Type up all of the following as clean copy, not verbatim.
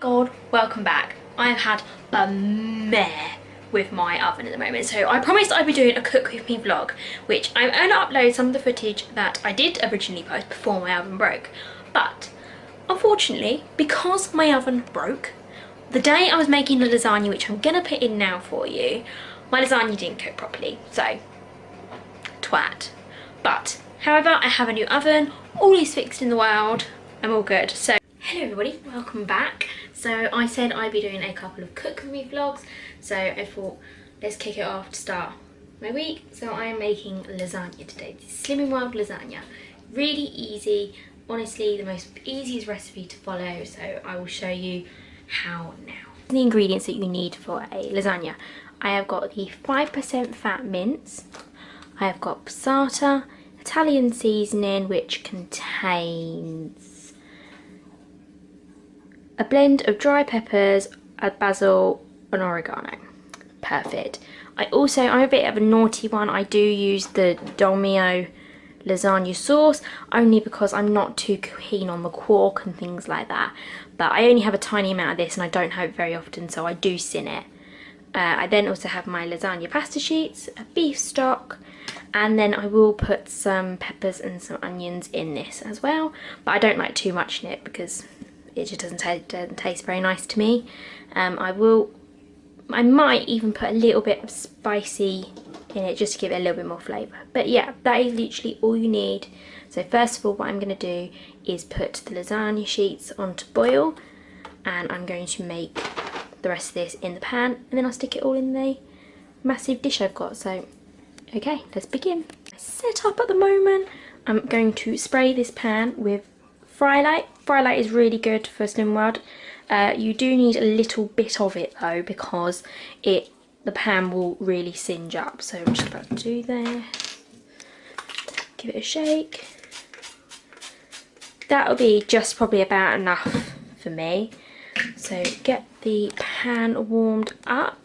God, welcome back. I've had a mare with my oven at the moment, so I promised I'd be doing a cook with me vlog, which I'm going to upload some of the footage that I did originally post before my oven broke. But unfortunately, because my oven broke, the day I was making the lasagna, which I'm going to put in now for you, my lasagna didn't cook properly, so twat. But however, I have a new oven, all is fixed in the world, I'm all good. So hello everybody, welcome back. So I said I'd be doing a couple of cook with me vlogs, so I thought let's kick it off to start my week. So I am making lasagna today, Slimming World lasagna. Really easy, honestly the most easiest recipe to follow, so I will show you how now. The ingredients that you need for a lasagna. I have got the 5% fat mince, I have got passata, Italian seasoning which contains a blend of dry peppers, basil and oregano. Perfect. I'm a bit of a naughty one. I do use the Dolmio lasagna sauce only because I'm not too keen on the quark and things like that. But I only have a tiny amount of this and I don't have it very often, so I do sin it. I then also have my lasagna pasta sheets, a beef stock, and then I will put some peppers and some onions in this as well. But I don't like too much in it because it just doesn't taste very nice to me. I might even put a little bit of spicy in it just to give it a little bit more flavour. But yeah, that is literally all you need. So first of all, what I'm going to do is put the lasagna sheets on to boil, and I'm going to make the rest of this in the pan, and then I'll stick it all in the massive dish I've got. So okay, let's begin. Set up at the moment, I'm going to spray this pan with Frylight. Frylight is really good for Slimming World. You do need a little bit of it though, because the pan will really singe up. So I'm just about to do there. Give it a shake. That'll be just probably about enough for me. So get the pan warmed up.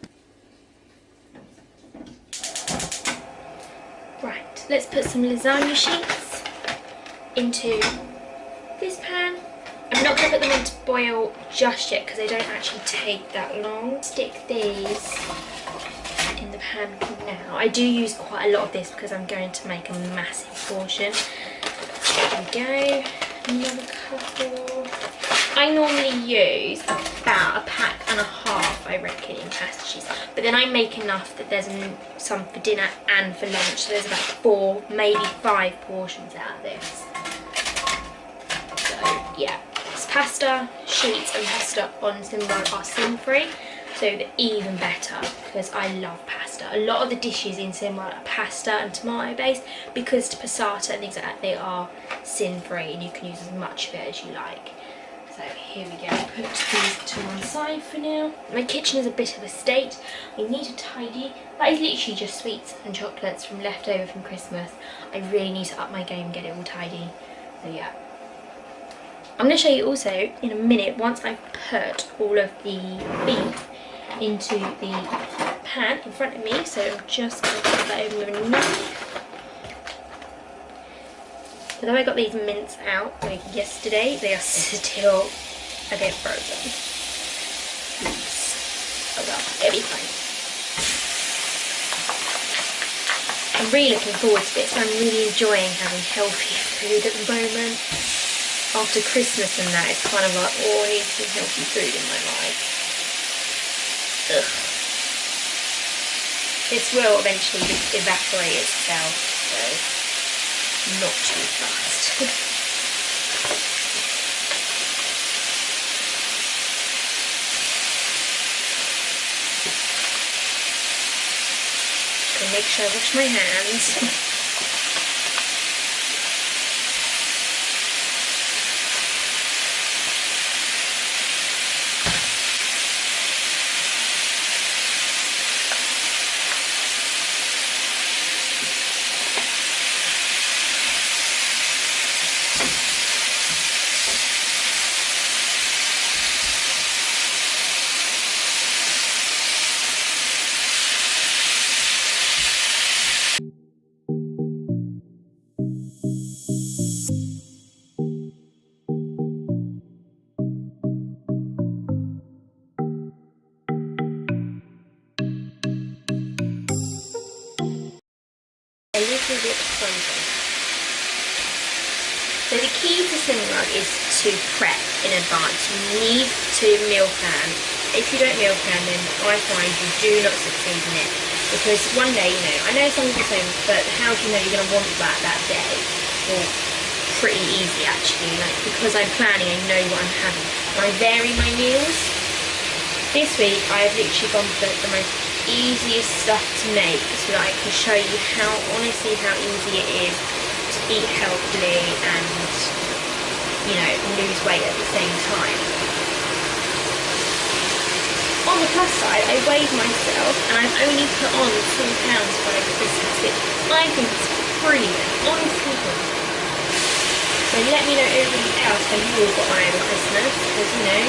Right, let's put some lasagna sheets into this pan. I'm not going to put them into boil just yet because they don't actually take that long. Stick these in the pan now. I do use quite a lot of this because I'm going to make a massive portion. There we go. Another couple. I normally use about a pack and a half, I reckon, in pasta sheets. But then I make enough that there's some for dinner and for lunch. So there's about 4, maybe 5 portions out of this. Yeah, it's pasta sheets and pasta on Slimming World are sin-free, so they're even better because I love pasta. A lot of the dishes in Slimming World are pasta and tomato based, because passata and things like that, they are sin-free and you can use as much of it as you like. So here we go, put these to one side for now. My kitchen is a bit of a state. I need to tidy. That is literally just sweets and chocolates from leftover from Christmas. I really need to up my game and get it all tidy. So yeah. I'm going to show you also in a minute, once I've put all of the beef into the pan in front of me. So I'm just going to put that over with a knife. Although I got these mince out like yesterday, they are still a bit frozen. Oops. Oh well, it'll be fine. I'm really looking forward to this. I'm really enjoying having healthy food at the moment. After Christmas and that, it's kind of like, oh, I need some healthy food in my life. Ugh. This will eventually evaporate itself, so not too fast. Gonna make sure I wash my hands. So the key to cinnamon rug is to prep in advance. You need to meal plan. If you don't meal plan, then I find you do not succeed in it. Because one day, you know, I know some people say, but how do you know you're going to want that day? Well, pretty easy actually. Like, because I'm planning, I know what I'm having. And I vary my meals. This week, I have literally gone for the most easiest stuff to make so that I can show you how, honestly, how easy it is to eat healthily and, you know, lose weight at the same time. On the plus side, I weighed myself and I've only put on 2 pounds by Christmas, which I think is brilliant, honestly. So let me know everybody else how you all got on over Christmas, because, you know,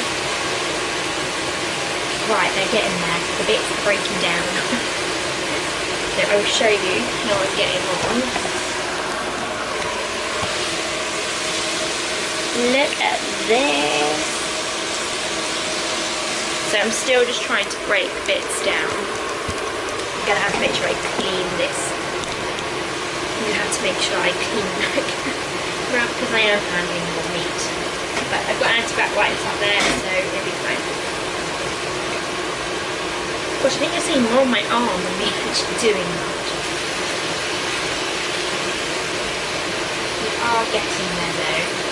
right, they're getting there, the bits are breaking down. So I will show you how I'm getting on. Look at this. So I'm still just trying to break bits down. I'm going to have to make sure I clean this. You have to make sure I clean that because I am handling more meat. But I've got anti-bac wipes up there, so it'll be fine. Gosh, I think you're seeing more on my arm than me actually doing that. We are getting there though.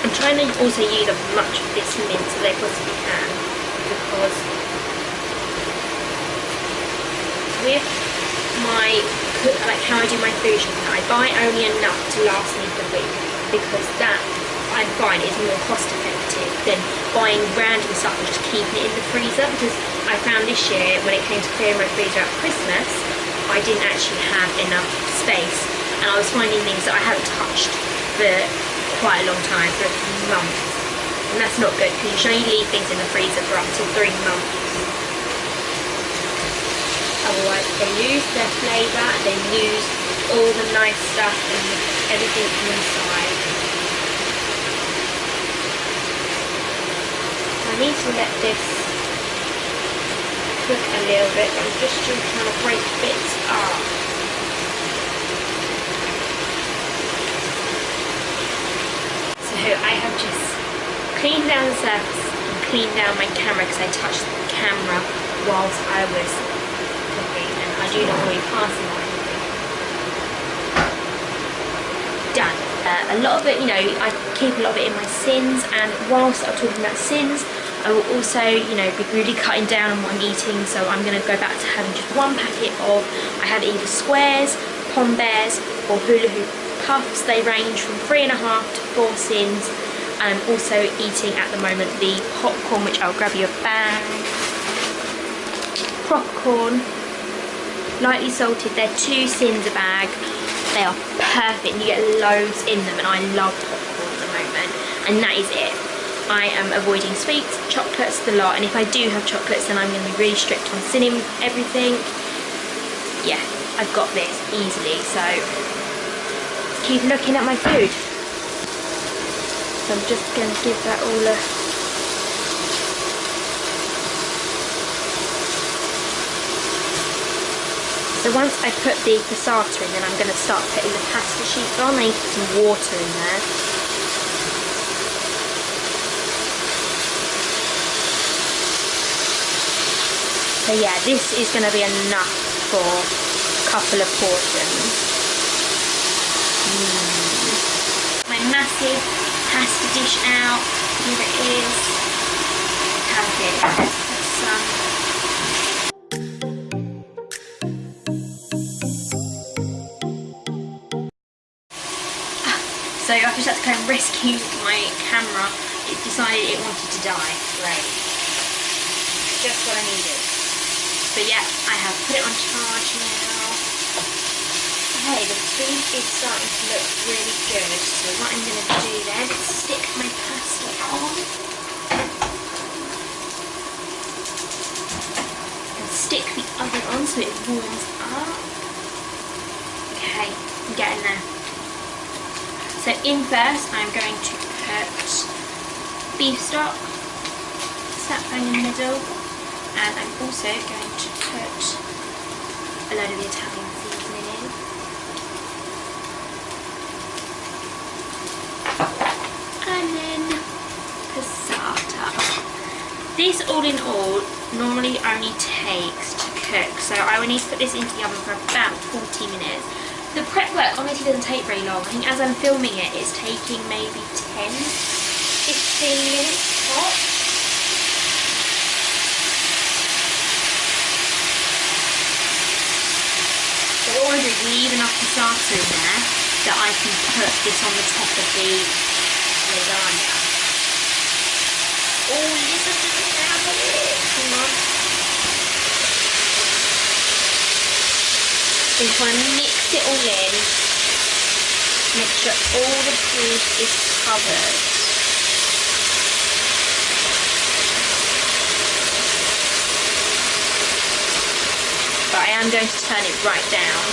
I'm trying to also use as much of this mint as I possibly can, because with my, like how I do my food shopping, I buy only enough to last me for the week, because that I find is more cost effective than buying random stuff and just keeping it in the freezer. Because I found this year when it came to clearing my freezer at Christmas, I didn't actually have enough space, and I was finding things that I hadn't touched for quite a long time, for months, and that's not good, because you should only leave things in the freezer for up to 3 months. Otherwise they lose their flavour, they lose all the nice stuff and everything from inside. I need to let this cook a little bit, but I'm just still trying to break bits up. I have just cleaned down the surface and cleaned down my camera, because I touched the camera whilst I was cooking, and I do not want to be passing on anything. Done. A lot of it, you know, I keep a lot of it in my sins, and whilst I'm talking about sins, I will also, you know, be really cutting down on what I'm eating. So I'm going to go back to having just 1 packet of, I have either squares, Pom Bears or hula hoop puffs. They range from 3.5 to 4 sins. And I'm also eating at the moment the popcorn, which I'll grab you a bag. Popcorn, lightly salted. They're 2 sins a bag. They are perfect, and you get loads in them, and I love popcorn at the moment. And that is it. I am avoiding sweets, chocolates, the lot, and if I do have chocolates, then I'm going to be really strict on cinnamon, everything. Yeah, I've got this easily, so keep looking at my food. So I'm just going to give that all a So once I put the passata in, then I'm going to start putting the pasta sheets on. I need to put some water in there. So yeah, this is going to be enough for a couple of portions. My massive pasta dish out. Here it is. Have it. Put some. So I've just had to go and rescue my camera. It decided it wanted to die. Great. Just what I needed. But yeah, I have put it on charge now. Okay, the food is starting to look really good. So what I'm going to do then is stick my pasta on. And stick the oven on so it warms up. in first, I'm going to put beef stock, slap bang in the middle, and I'm also going to put a load of the Italian seasoning in. And then passata. This all in all normally only takes to cook, so I will need to put this into the oven for about 40 minutes. The prep work honestly doesn't take very long. I think as I'm filming it, it's taking maybe 10-15 minutes tops. So what I want to do is leave enough passata in there that I can put this on the top of the lasagna. Oh, listen to the sound of it. Come on. So just want to mix it all in. Make sure all the food is covered. But I am going to turn it right down.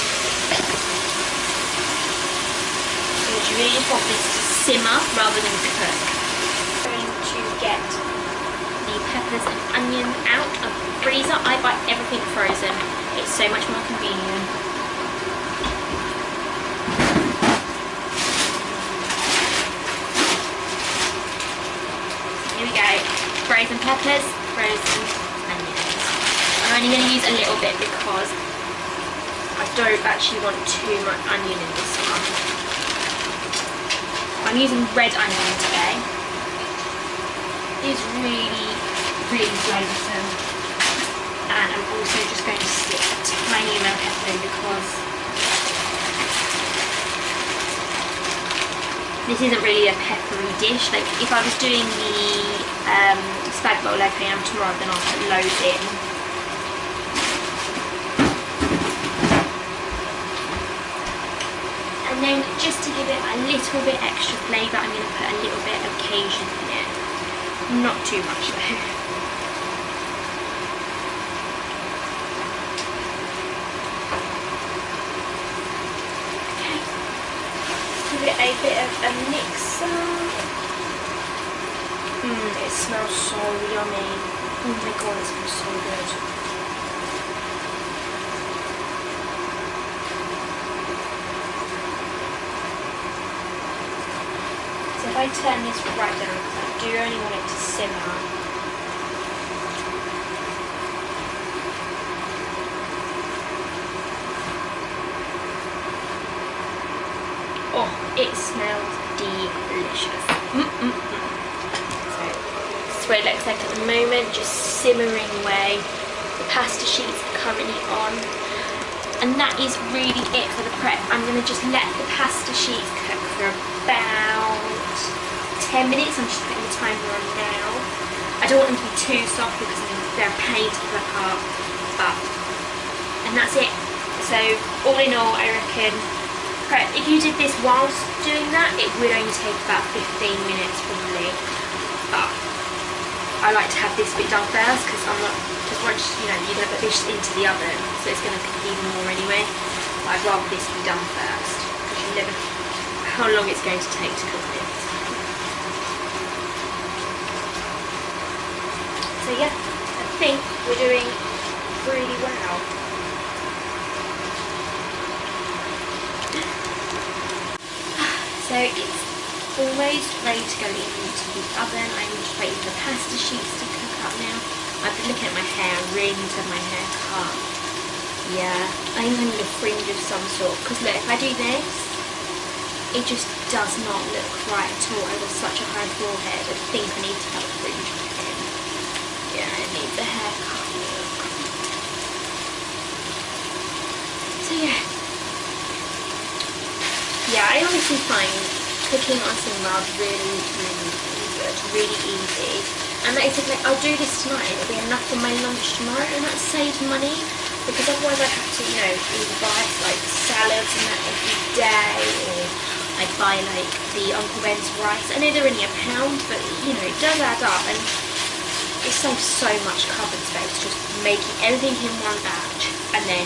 Because you really just want this to simmer rather than cook. I'm going to get the peppers and onions out of the freezer. I buy everything frozen. It's so much more convenient. Here we go. Frozen peppers, frozen onions. I'm only going to use a little bit because I don't actually want too much onion in this one. I'm using red onion today. It's really, really flavoursome. And I'm also just going to stick a tiny amount of pepper in because this isn't really a peppery dish. Like if I was doing the spag bowl like I am tomorrow, then I'll put loads in. And then just to give it a little bit extra flavour, I'm going to put a little bit of Cajun in it. Not too much though. Give it a bit of a mixer. It smells so yummy. Oh my god, it smells so good. So if I turn this right down, because I do only want it to simmer. Oh, it smells delicious. So this is what it looks like at the moment, just simmering away. The pasta sheets are currently on. And that is really it for the prep. I'm going to just let the pasta sheets cook for about 10 minutes. I'm just putting the timer on now. I don't want them to be too soft because they're a pain to pull apart. And that's it. So all in all, I reckon if you did this whilst doing that, it would only take about 15 minutes probably. But I like to have this bit done first because I'm not, because once you're going to put this into the oven, so it's going to cook even more anyway. But I'd rather this be done first because you never know how long it's going to take to cook this. So yeah, I think we're doing really well. So it's almost ready to go into the oven. I'm just waiting for the pasta sheets to cook up now. I've been looking at my hair, I really need to have my hair cut. Yeah, I think I need a fringe of some sort. Because look, if I do this, it just does not look right at all. I've got such a high forehead. I think I need to have a fringe in. Yeah, I need the haircut look. So yeah. Yeah, I honestly find cooking on Simrad really, really good, really easy. And like I said, like, I'll do this tonight and it'll be enough for my lunch tomorrow, and that saves money because otherwise I have to, you know, either buy like salads and that every day, or I buy like the Uncle Ben's rice. I know they're only £1, but you know, it does add up, and it saves so much cupboard space just making everything in one batch and then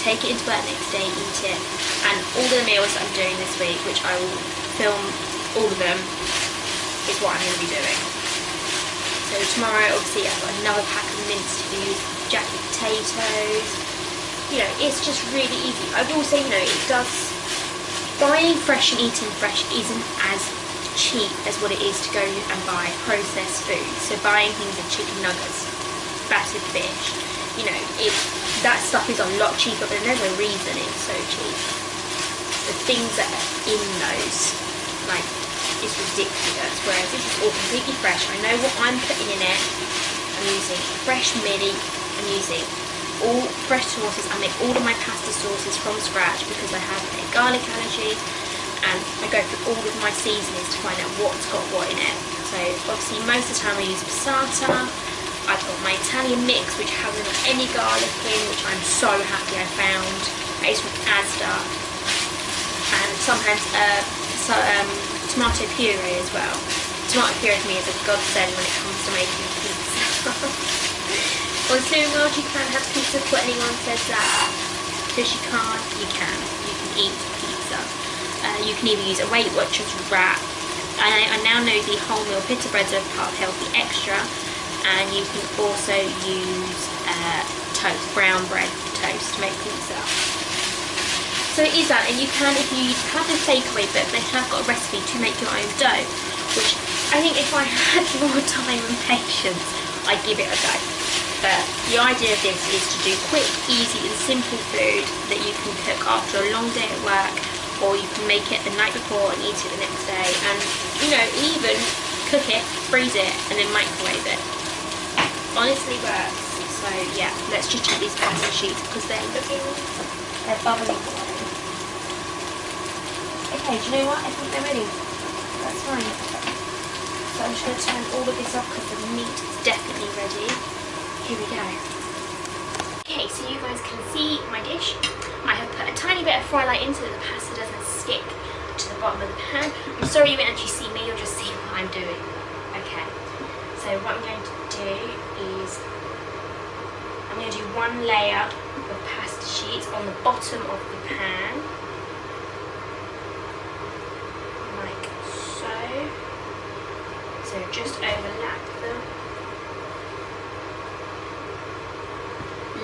take it into work next day, eat it. And all the meals that I'm doing this week, which I will film all of them is what I'm going to be doing. So tomorrow, obviously, I've got another pack of minced foods, jacket potatoes. You know, it's just really easy. I will say, you know, it does, buying fresh and eating fresh isn't as cheap as what it is to go and buy processed food. So buying things like chicken nuggets, battered fish, you know, that stuff is a lot cheaper, but there's no reason it's so cheap. The things that are in those, like, it's ridiculous, whereas this is all completely fresh. I know what I'm putting in it. I'm using fresh milli, I'm using all fresh sauces. I make all of my pasta sauces from scratch because I have a garlic allergy, and I go through all of my seasonings to find out what's got what in it. So obviously most of the time I use passata. I've got my Italian mix, which hasn't got any garlic in, which I'm so happy I found. It's from Asda. And sometimes tomato puree as well. Tomato puree for me is a godsend when it comes to making pizza. On Slimming World you can have pizza before anyone says that. Because you can't, you can. You can eat pizza. You can either use a Weight Watchers wrap. I now know the wholemeal pita breads are part of Healthy Extra. And you can also use toast, brown bread toast to make pizza. So it is that, and you can, if you have the takeaway book, they have got a recipe to make your own dough, which I think if I had more time and patience, I'd give it a go. But the idea of this is to do quick, easy and simple food that you can cook after a long day at work, or you can make it the night before and eat it the next day, and you know, even cook it, freeze it and then microwave it. Honestly works. So yeah, let's just check these pasta sheets because they're bubbling. Okay, do you know what? I think they're ready. That's fine. So I'm just going to turn all of this off because the meat is definitely ready. Here we go. Okay, so you guys can see my dish. I have put a tiny bit of fry light in so that the pasta doesn't stick to the bottom of the pan. I'm sorry you won't actually see me, you'll just see what I'm doing. Okay, so what I'm going to do is I'm going to do one layer of pasta sheets on the bottom of the pan. So just overlap them.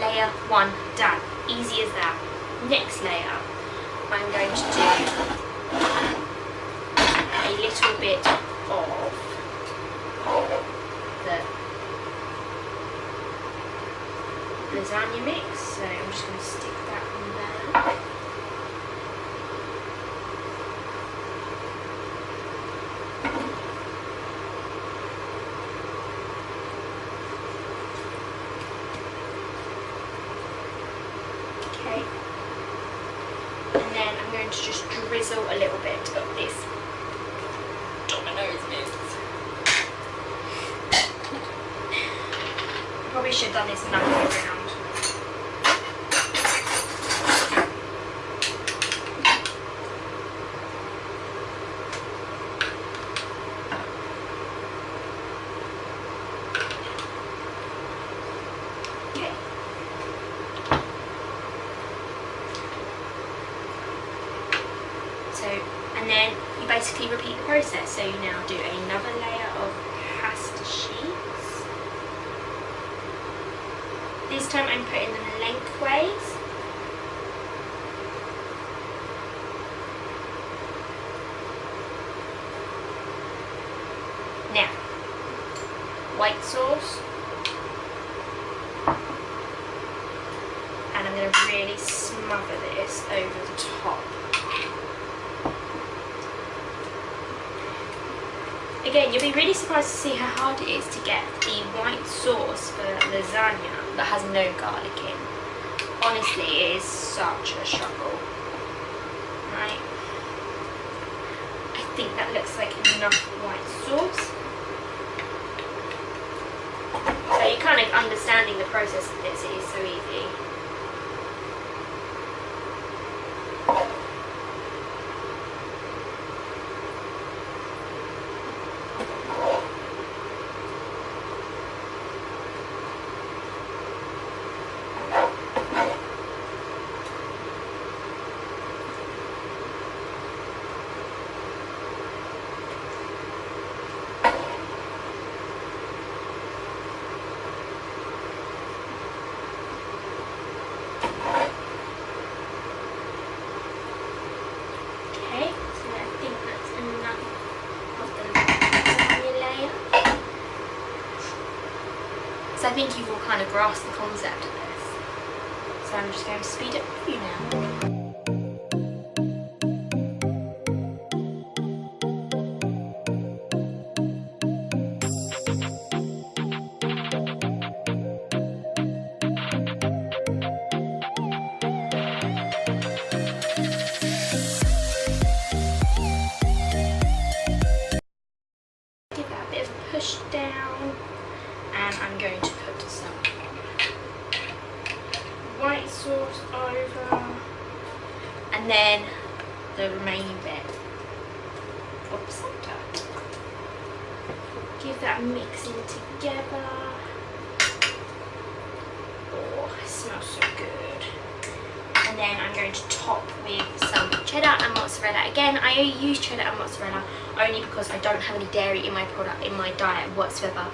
Layer one done. Easy as that. Next layer, I'm going to do a little bit of the lasagna mix. So I'm just going to stick that on there. To just drizzle a little bit of this Domino's mix. Probably should have done this another way around. And then you basically repeat the process. So you now do another layer of pasta sheets. This time I'm putting them lengthways. Now, white sauce. And I'm going to really smother this over the top. Again, you'll be really surprised to see how hard it is to get the white sauce for lasagna that has no garlic in. Honestly, it is such a struggle. Right? I think that looks like enough white sauce. So you're kind of understanding the process of this, it is so easy. think you've all kind of grasped the concept of this. So I'm just going to speed it up for you now. Give that a bit of a push down, and I'm going to put some white sauce over, and then the remaining bit of centre. Give that mixing together. Oh, it smells so good. And then I'm going to top with some cheddar and mozzarella. Again, I use cheddar and mozzarella only because I don't have any dairy in my diet whatsoever.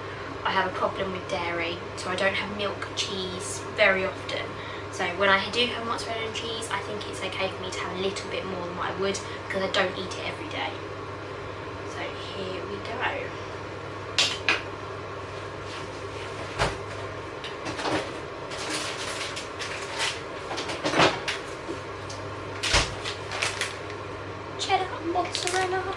I have a problem with dairy, so I don't have milk cheese very often. So when I do have mozzarella and cheese, I think it's okay for me to have a little bit more than what I would because I don't eat it every day. So here we go. Cheddar and mozzarella.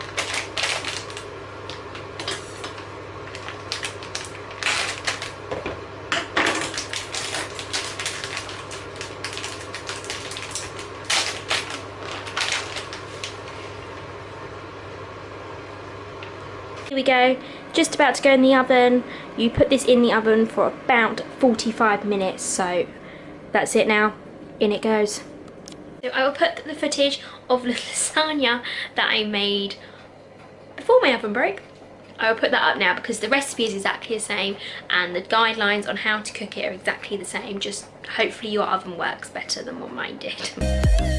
Here we go, just about to go in the oven. You put this in the oven for about 45 minutes, so that's it now, in it goes. So I will put the footage of the lasagna that I made before my oven broke. I will put that up now because the recipe is exactly the same and the guidelines on how to cook it are exactly the same, just hopefully your oven works better than what mine did.